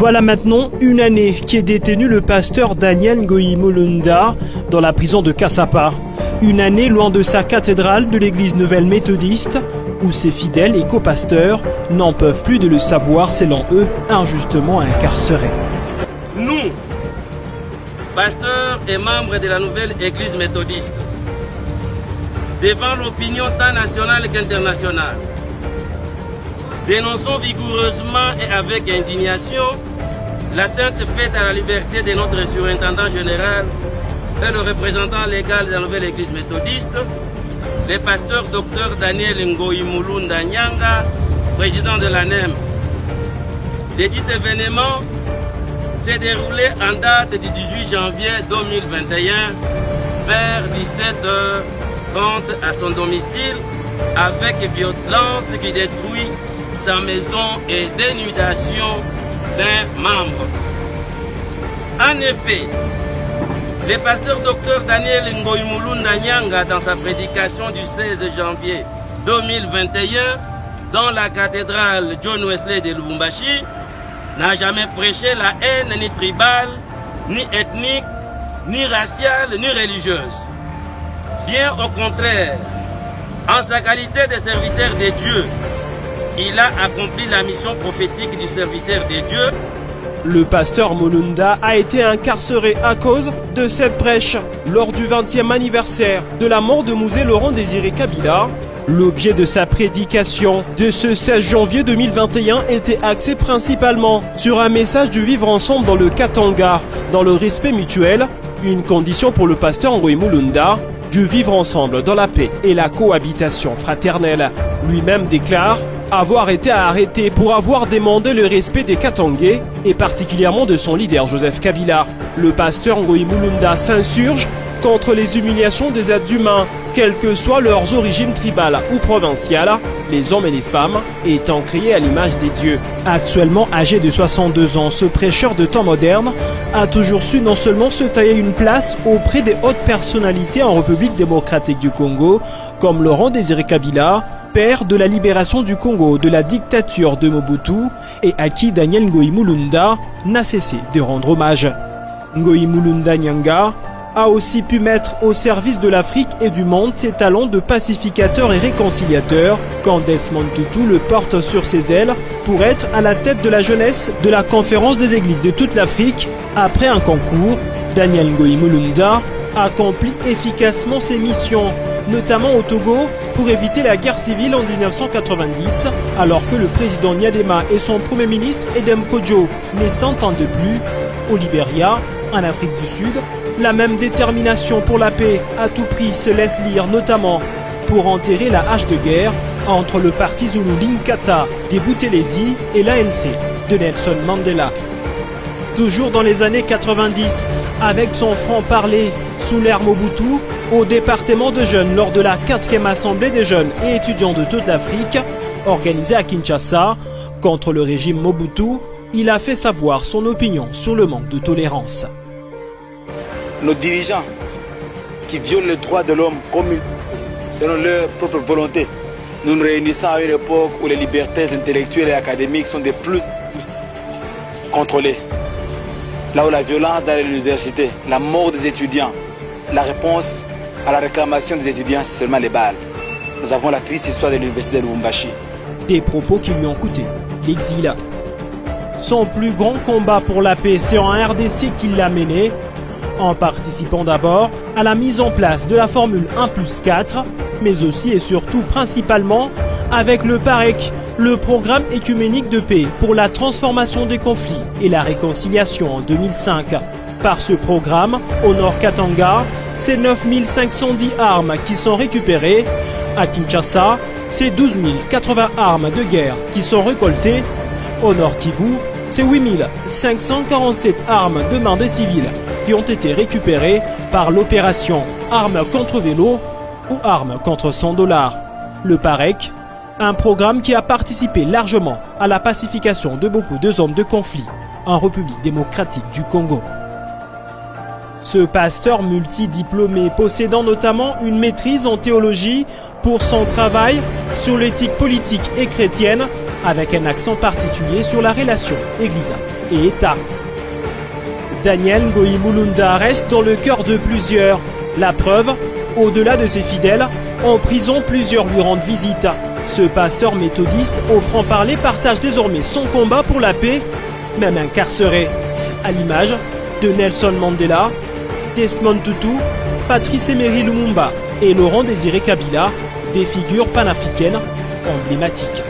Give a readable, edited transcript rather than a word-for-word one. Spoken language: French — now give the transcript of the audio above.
Voilà maintenant une année qu'est détenu le pasteur Daniel Ngoyi Mulunda dans la prison de Kassapa. Une année loin de sa cathédrale de l'église nouvelle méthodiste, où ses fidèles et copasteurs n'en peuvent plus de le savoir, selon eux, injustement incarcéré. Nous, pasteurs et membres de la nouvelle église méthodiste, devant l'opinion tant nationale qu'internationale, dénonçons vigoureusement et avec indignation l'atteinte faite à la liberté de notre surintendant général et le représentant légal de la nouvelle église méthodiste, le pasteur Dr Daniel Ngoyi Mulunda Nyanga, président de l'ANEM. Le dit événement s'est déroulé en date du 18 janvier 2021 vers 17h30 à son domicile avec violence qui détruit sa maison et dénudation d'un membre. En effet, le pasteur Dr Daniel Ngoyi Mulunda Nyanga, dans sa prédication du 16 janvier 2021 dans la cathédrale John Wesley de Lubumbashi, n'a jamais prêché la haine ni tribale, ni ethnique, ni raciale, ni religieuse. Bien au contraire, en sa qualité de serviteur de Dieu, il a accompli la mission prophétique du serviteur de Dieu. Le pasteur Mulunda a été incarcéré à cause de cette prêche lors du 20e anniversaire de la mort de Mouzé Laurent Désiré Kabila. L'objet de sa prédication de ce 16 janvier 2021 était axé principalement sur un message du vivre ensemble dans le Katanga, dans le respect mutuel, une condition pour le pasteur Ngoyi Mulunda, du vivre ensemble dans la paix et la cohabitation fraternelle. Lui-même déclare avoir été arrêté pour avoir demandé le respect des Katangais et particulièrement de son leader Joseph Kabila. Le pasteur Ngoyi Mulunda s'insurge contre les humiliations des êtres humains, quelles que soient leurs origines tribales ou provinciales, les hommes et les femmes étant créés à l'image des dieux. Actuellement âgé de 62 ans, ce prêcheur de temps moderne a toujours su non seulement se tailler une place auprès des hautes personnalités en République démocratique du Congo, comme Laurent Désiré Kabila, père de la libération du Congo de la dictature de Mobutu, et à qui Daniel Ngoyi Mulunda n'a cessé de rendre hommage. Ngoyi Mulunda Nyanga a aussi pu mettre au service de l'Afrique et du monde ses talents de pacificateur et réconciliateur, quand Desmond Tutu le porte sur ses ailes pour être à la tête de la jeunesse de la conférence des églises de toute l'Afrique. Après un concours, Daniel Ngoyi Mulunda accomplit efficacement ses missions, notamment au Togo, pour éviter la guerre civile en 1990, alors que le président Nyadema et son premier ministre Edem Kodjo ne s'entendent plus. Au Libéria, en Afrique du Sud, la même détermination pour la paix à tout prix se laisse lire, notamment pour enterrer la hache de guerre entre le parti Zulu Linkata des Buthelezi et l'ANC de Nelson Mandela. Toujours dans les années 90, avec son franc-parler sous l'ère Mobutu, au département de jeunes lors de la 4e assemblée des jeunes et étudiants de toute l'Afrique, organisée à Kinshasa, contre le régime Mobutu, il a fait savoir son opinion sur le manque de tolérance. Nos dirigeants qui violent les droits de l'homme selon leur propre volonté, nous nous réunissons à une époque où les libertés intellectuelles et académiques sont des plus contrôlées. Là où la violence dans les universités, la mort des étudiants, la réponse à la réclamation des étudiants, c'est seulement les balles. Nous avons la triste histoire de l'université de Lubumbashi. Des propos qui lui ont coûté l'exil. Son plus grand combat pour la paix, c'est en RDC qu'il l'a mené, en participant d'abord à la mise en place de la formule 1+4, mais aussi et surtout principalement avec le PAREC, le programme écuménique de paix pour la transformation des conflits et la réconciliation en 2005. Par ce programme, au Nord Katanga, c'est 9510 armes qui sont récupérées. À Kinshasa, c'est 12 080 armes de guerre qui sont récoltées. Au Nord Kivu, c'est 8547 armes de main de civils qui ont été récupérées par l'opération Armes contre vélo ou Armes contre $100. Le PAREC, un programme qui a participé largement à la pacification de beaucoup de zones de conflit en République démocratique du Congo. Ce pasteur multidiplômé, possédant notamment une maîtrise en théologie pour son travail sur l'éthique politique et chrétienne, avec un accent particulier sur la relation Église et État. Daniel Ngoï Mulunda reste dans le cœur de plusieurs. La preuve, au-delà de ses fidèles, en prison, plusieurs lui rendent visite. Ce pasteur méthodiste au franc-parler partage désormais son combat pour la paix, même incarcéré, à l'image de Nelson Mandela, Desmond Tutu, Patrice Emery Lumumba et Laurent Désiré Kabila, des figures panafricaines emblématiques.